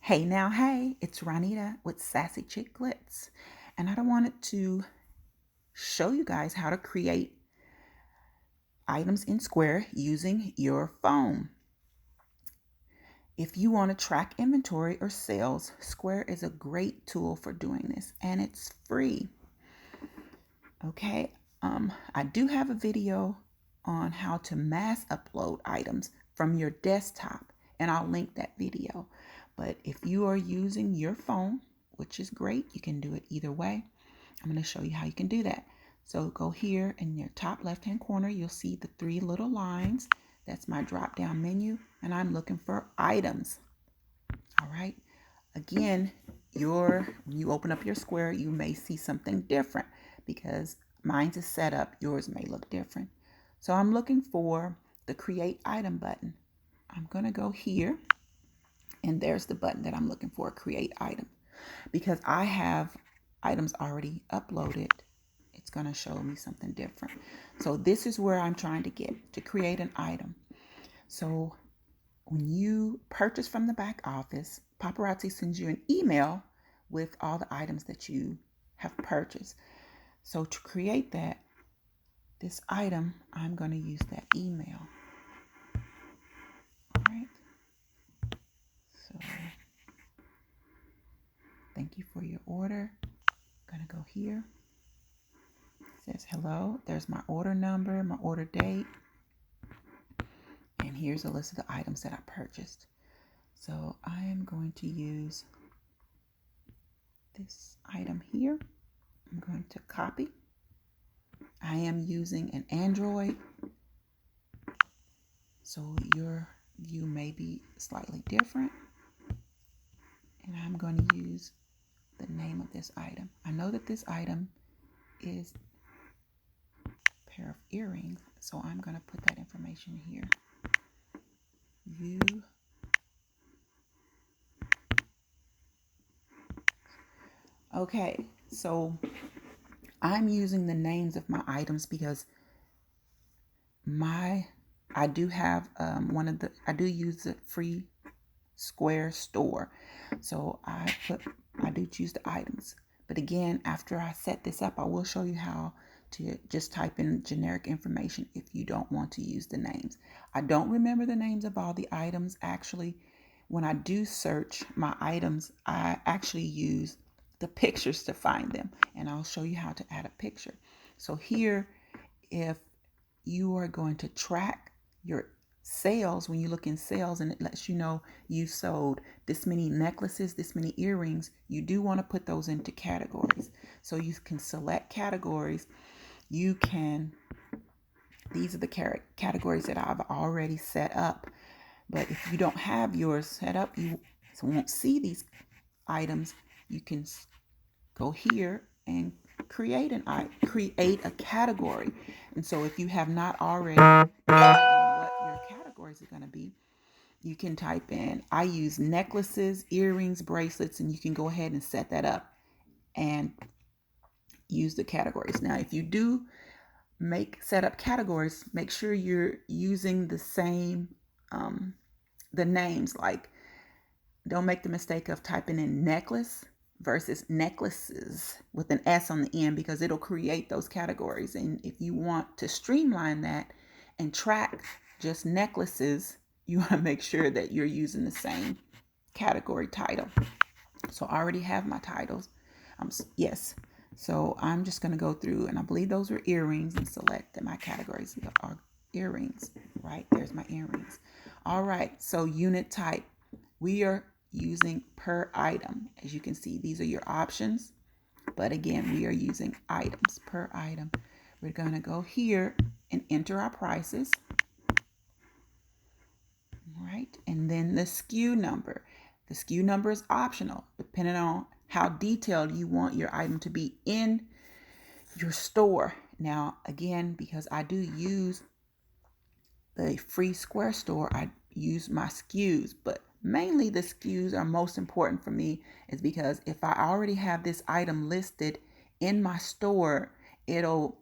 Hey now, hey, it's Ronita with SassyChicGlitz, and I wanted to show you guys how to create items in Square using your phone. If you want to track inventory or sales, Square is a great tool for doing this, and it's free. Okay, I do have a video on how to mass upload items from your desktop, and I'll link that video. But if you are using your phone, which is great, you can do it either way. I'm going to show you how you can do that. So go here in your top left hand corner, you'll see the three little lines. That's my drop down menu, and I'm looking for items. All right. Again, when you open up your Square, you may see something different because mine's is set up. Yours may look different. So I'm looking for the create item button. I'm going to go here, and there's the button that I'm looking for, create item. Because I have items already uploaded, it's going to show me something different. So this is where I'm trying to get to create an item. So when you purchase from the back office, Paparazzi sends you an email with all the items that you have purchased. So to create this item, I'm going to use that email. All right. So thank you for your order. I'm going to go here. It says hello. There's my order number, my order date. And here's a list of the items that I purchased. So I am going to use this item here. I'm going to copy. I am using an Android, so your view may be slightly different. And I'm going to use the name of this item. I know that this item is a pair of earrings, so I'm going to put that information here. View. Okay, so I'm using the names of my items because I do have I do use the free Square store. So I do choose the items. But again, after I set this up, I will show you how to just type in generic information if you don't want to use the names. I don't remember the names of all the items. Actually, when I do search my items, I actually use the pictures to find them. And I'll show you how to add a picture. So here, if you are going to track your sales, when you look in sales and it lets you know you sold this many necklaces, this many earrings, you do want to put those into categories. So you can select categories. These are the categories that I've already set up. But if you don't have yours set up, you won't see these items. You can go here and create a category. And so if you have not already decided on what your categories are going to be, you can type in, I use necklaces, earrings, bracelets, and you can go ahead and set that up and use the categories. Now, if you do set up categories, make sure you're using the same the names. Like, don't make the mistake of typing in necklace versus necklaces with an S on the end, because it'll create those categories. And if you want to streamline that and track just necklaces, you want to make sure that you're using the same category title. So I already have my titles. Yes. So I'm just going to go through, and I believe those were earrings, and select that my categories are earrings. Right? There's my earrings. All right. So unit type. We are using per item. As you can see, these are your options. But again, we are using items per item. We're going to go here and enter our prices. Right? And then the SKU number. The SKU number is optional, depending on how detailed you want your item to be in your store. Now, again, because I do use the free Square store, I use my SKUs, but mainly the SKUs are most important for me, is because if I already have this item listed in my store, it'll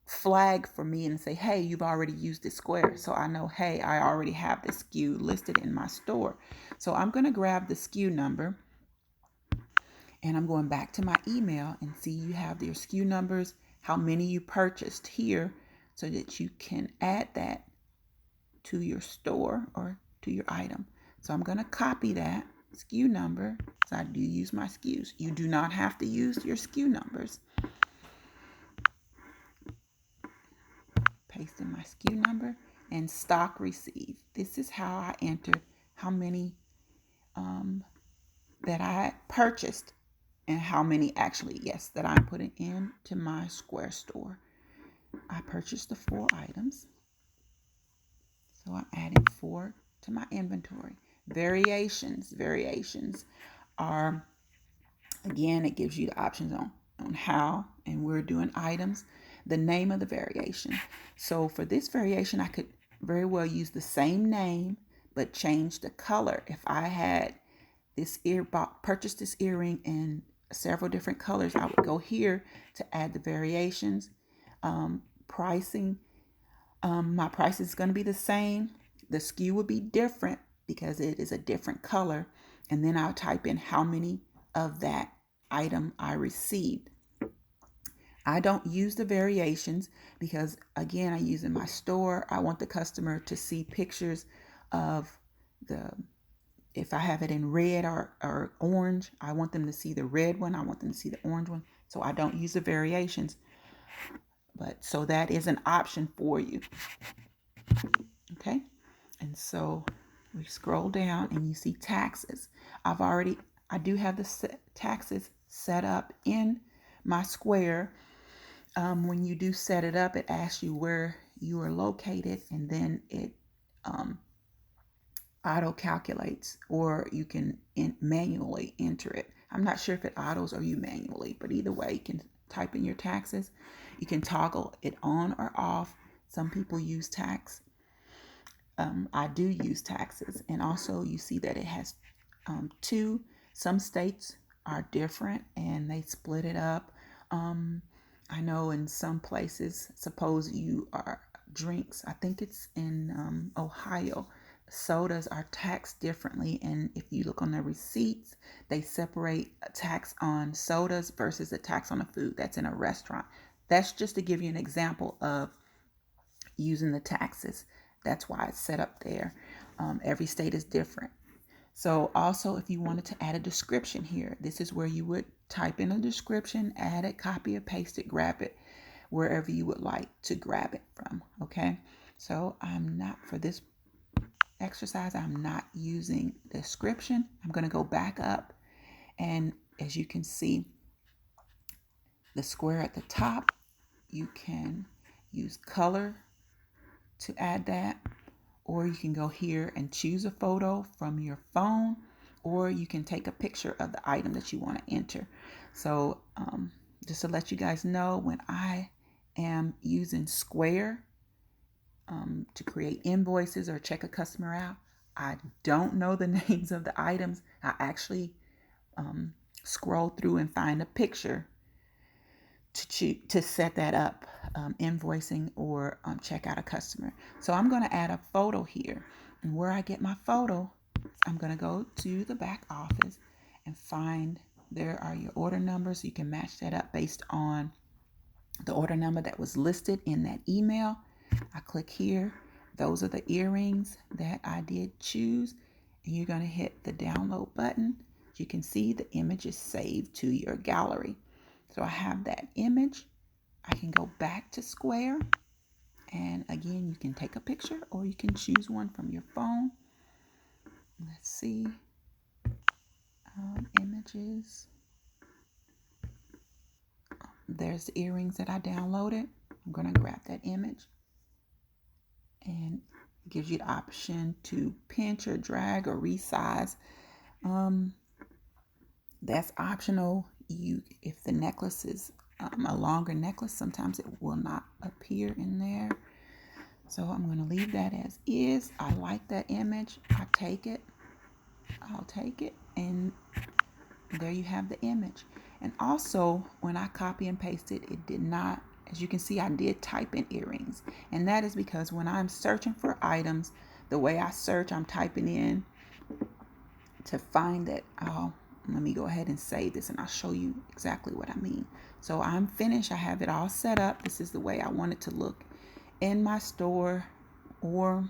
flag for me and say, hey, you've already used this square. So I know, hey, I already have this SKU listed in my store. So I'm going to grab the SKU number, and I'm going back to my email, and see you have your SKU numbers, how many you purchased here, so that you can add that to your store or to your item. So I'm going to copy that SKU number, because I do use my SKUs. You do not have to use your SKU numbers. Paste in my SKU number and stock received. This is how I entered how many that I purchased, and how many actually, yes, that I'm putting into my Square store. I purchased the 4 items, so I'm adding 4 to my inventory. Variations are, again, it gives you the options on how, and we're doing items, the name of the variation. So for this variation, I could very well use the same name but change the color. If I had this purchased this earring in several different colors, I would go here to add the variations. Pricing, my price is going to be the same. The SKU would be different because it is a different color. And then I'll type in how many of that item I received. I don't use the variations because, again, I use in my store. I want the customer to see pictures of if I have it in red or orange, I want them to see the red one. I want them to see the orange one. So I don't use the variations. But so that is an option for you. Okay. And so we scroll down and you see taxes. I do have the taxes set up in my Square. When you do set it up, it asks you where you are located, and then it auto calculates, or you can manually enter it. I'm not sure if it autos or you manually, but either way, you can type in your taxes. You can toggle it on or off. Some people use tax. I do use taxes. And also you see that it has 2. Some states are different and they split it up. I know in some places, suppose you are drinks, I think it's in Ohio, sodas are taxed differently. And if you look on the receipts, they separate a tax on sodas versus a tax on the food that's in a restaurant. That's just to give you an example of using the taxes. That's why it's set up there. Every state is different. So also, if you wanted to add a description here, this is where you would type in a description, add it, copy it, paste it, grab it wherever you would like to grab it from. Okay. So I'm not, for this exercise, I'm not using description. I'm going to go back up, and as you can see, the square at the top, you can use color to add that, or you can go here and choose a photo from your phone, or you can take a picture of the item that you want to enter. So just to let you guys know, when I am using Square to create invoices or check a customer out, I don't know the names of the items. I actually scroll through and find a picture to set that up, invoicing or check out a customer. So I'm going to add a photo here, and where I get my photo, I'm going to go to the back office and find, there are your order numbers. You can match that up based on the order number that was listed in that email. I click here. Those are the earrings that I did choose, and you're going to hit the download button. You can see the image is saved to your gallery. So I have that image. I can go back to Square, and again, you can take a picture or you can choose one from your phone. Let's see, images. There's the earrings that I downloaded. I'm going to grab that image, and it gives you the option to pinch or drag or resize. That's optional. If the necklace is a longer necklace, sometimes it will not appear in there. So I'm going to leave that as is. I like that image. I'll take it, and there you have the image. And also, when I copy and pasted, it did not as you can see, I did type in earrings. And that is because when I'm searching for items, the way I search, I'm typing in to find that. Let me go ahead and save this and I'll show you exactly what I mean. So I'm finished. I have it all set up. This is the way I want it to look in my store, or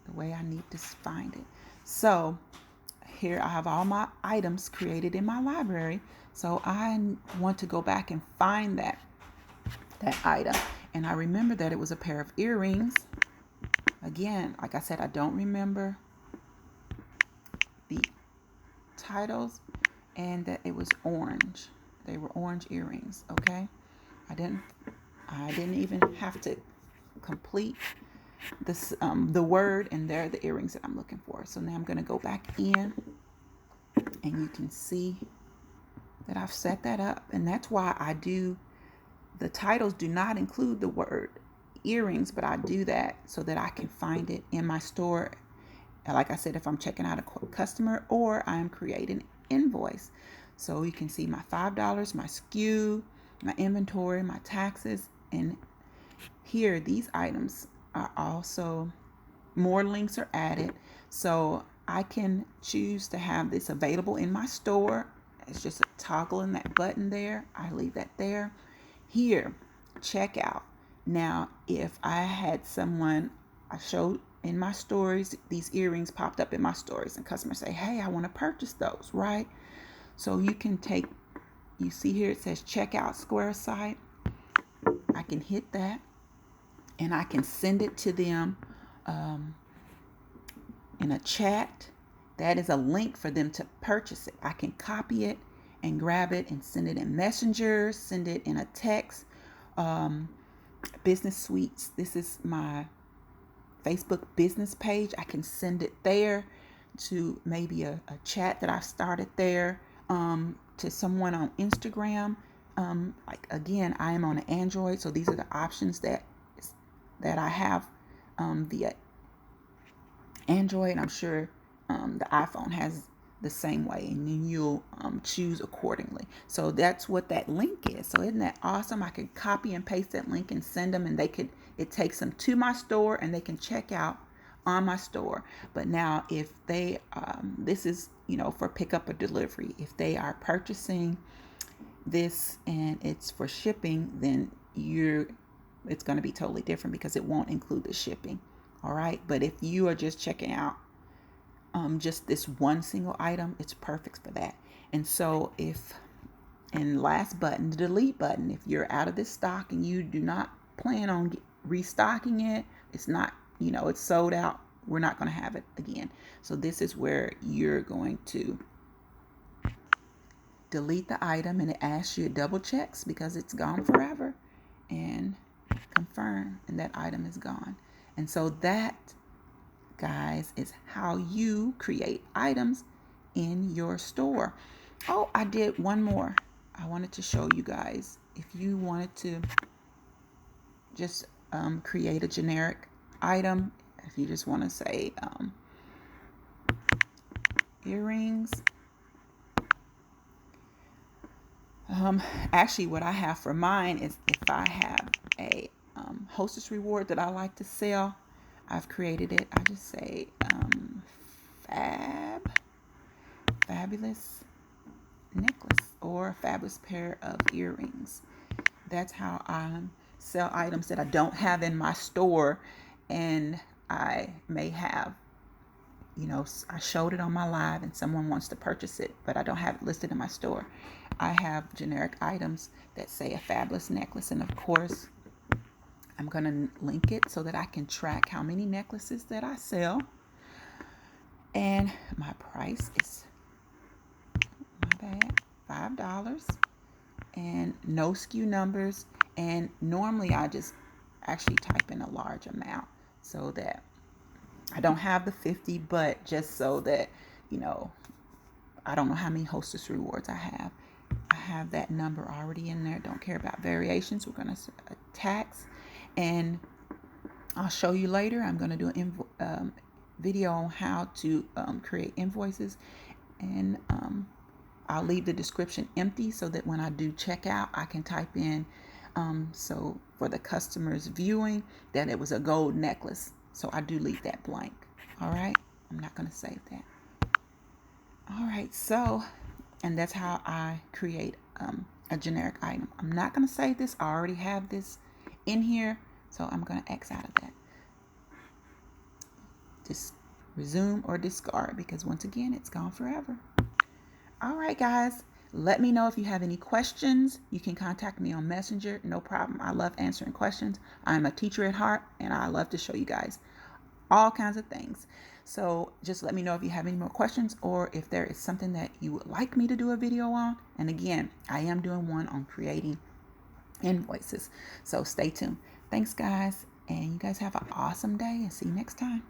the way I need to find it. So here I have all my items created in my library. So I want to go back and find that item. And I remember that it was a pair of earrings. Again, like I said, I don't remember the titles, and that it was orange. They were orange earrings. Okay. I didn't even have to complete this the word, and they're the earrings that I'm looking for. So now I'm going to go back in, and you can see that I've set that up. And that's why the titles do not include the word earrings, but I do that so that I can find it in my store. Like I said, if I'm checking out a customer or I'm creating an invoice. So you can see my $5, my SKU, my inventory, my taxes. And here, these items are also, more links are added. So I can choose to have this available in my store. It's just a toggle in that button there. I leave that there. Here, checkout. Now, if I had someone, I showed in my stories, these earrings popped up in my stories, and customers say, hey, I want to purchase those, right? So you can you see here it says checkout square site. I can hit that, and I can send it to them in a chat. That is a link for them to purchase it. I can copy it and grab it and send it in Messenger, send it in a text. Business Suites, this is my Facebook business page. I can send it there to maybe a chat that I've started there, to someone on Instagram. Like again, I am on an Android, so these are the options that I have via Android. I'm sure the iPhone has the same way, and then you'll choose accordingly. So that's what that link is. So isn't that awesome? I could copy and paste that link and send them, and it takes them to my store, and they can check out on my store. But now if they this is for pickup or delivery, if they are purchasing this and it's for shipping, then it's going to be totally different because it won't include the shipping. All right. But if you are just checking out just this one single item, it's perfect for that. And so last button, the delete button, if you're out of this stock and you do not plan on restocking it, it's not, it's sold out, we're not going to have it again. So this is where you're going to delete the item, and it asks you, it double checks because it's gone forever, and confirm, and that item is gone. And so that, guys, is how you create items in your store. Oh, I did one more. I wanted to show you guys, if you wanted to just create a generic item, if you just want to say earrings. Actually, what I have for mine is, if I have a hostess reward that I like to sell, I've created it. I just say fabulous necklace, or a fabulous pair of earrings. That's how I sell items that I don't have in my store, and I may have, I showed it on my live and someone wants to purchase it, but I don't have it listed in my store. I have generic items that say a fabulous necklace, and of course I'm going to link it so that I can track how many necklaces that I sell. And my price is, $5, and no SKU numbers. And normally I just actually type in a large amount so that I don't have the 50, but just so that, I don't know how many hostess rewards I have. I have that number already in there. Don't care about variations. We're going to tax, and I'll show you later. I'm going to do a video on how to create invoices and I'll leave the description empty so that when I do checkout, I can type in, so for the customer's viewing, that it was a gold necklace. So I do leave that blank. All right. I'm not going to save that. All right. So, and that's how I create a generic item. I'm not going to save this. I already have this in here. So I'm going to X out of that. Just resume or discard, because once again, it's gone forever. All right, guys. Let me know if you have any questions. You can contact me on Messenger. No problem. I love answering questions. I'm a teacher at heart, and I love to show you guys all kinds of things. So just let me know if you have any more questions, or if there is something that you would like me to do a video on. And again, I am doing one on creating invoices. So stay tuned. Thanks, guys. And you guys have an awesome day, and see you next time.